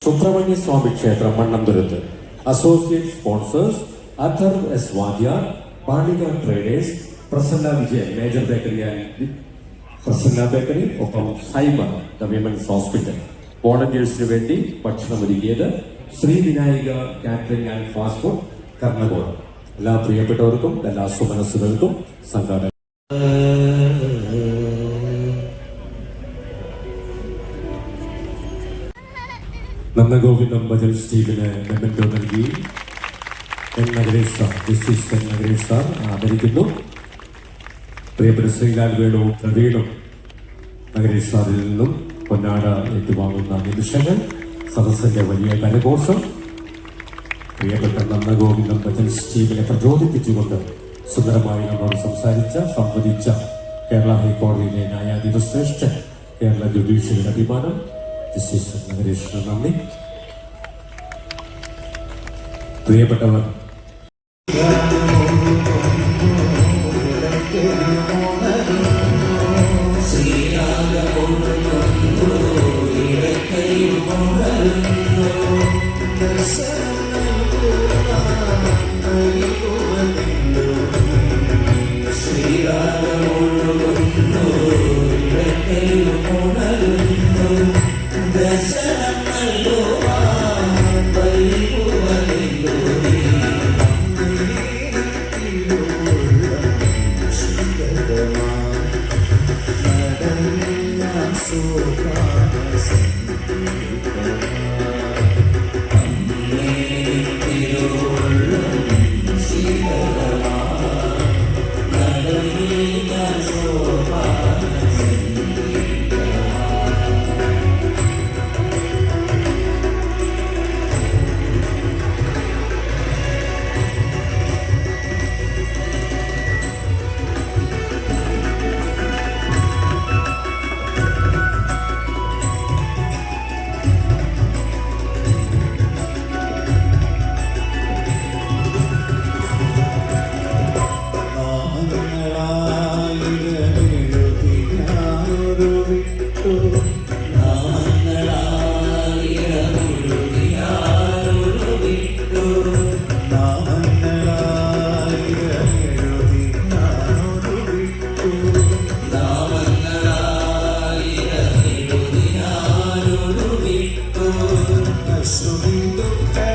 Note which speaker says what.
Speaker 1: സുബ്രഹ്മണ്യ സ്വാമി ക്ഷേത്രം Mannanthuruthu. Associate sponsors Athar S Vadhyar, Panika traders, Prasanna Vijayan, major bakery and Prasanna bakery, ഒപ്പം Saimar the women's hospital. വോളണ്ടിയേഴ്സിന് വേണ്ടി ഭക്ഷണം ഒരുക്കിയത് Sri Vinayaka catering and fast food, Karnakode. എല്ലാ പ്രിയപ്പെട്ടവർക്കും എല്ലാ സുമനസ്സുകൾക്കും സംഘാടക നന്ദഗോവിന്ദം ഭജൻ സ്റ്റീവിന് മെമ്മന്റോ നൽകി N Nagaresh sir, justice N Nagaresh sir ആദരിക്കുന്നു. പ്രിയപ്പെട്ട ശ്രീലാൽ വേണു പ്രവീണും നഗരേഷ് സാറിൽ നിന്നും പൊന്നാട ഏറ്റുവാങ്ങുന്ന നിമിഷങ്ങൾ, സദസ്സിന്റെ വലിയ കരഘോഷം. പ്രിയപ്പെട്ട നന്ദഗോവിന്ദം ഭജൻ സ്റ്റീവിനെ പ്രചോദിപ്പിച്ചുകൊണ്ട് സുന്ദരമായി നമ്മോട് സംവദിച്ച കേരള ഹൈക്കോടതിയിലെ ന്യായാധിപ ശ്രേഷ്ഠൻ, കേരള ജുഡീഷ്യറിയുടെ അഭിമാനം ജസ്റ്റിസ് നഗരേഷിന് നന്ദി. പ്രിയപ്പെട്ടവർ,
Speaker 2: So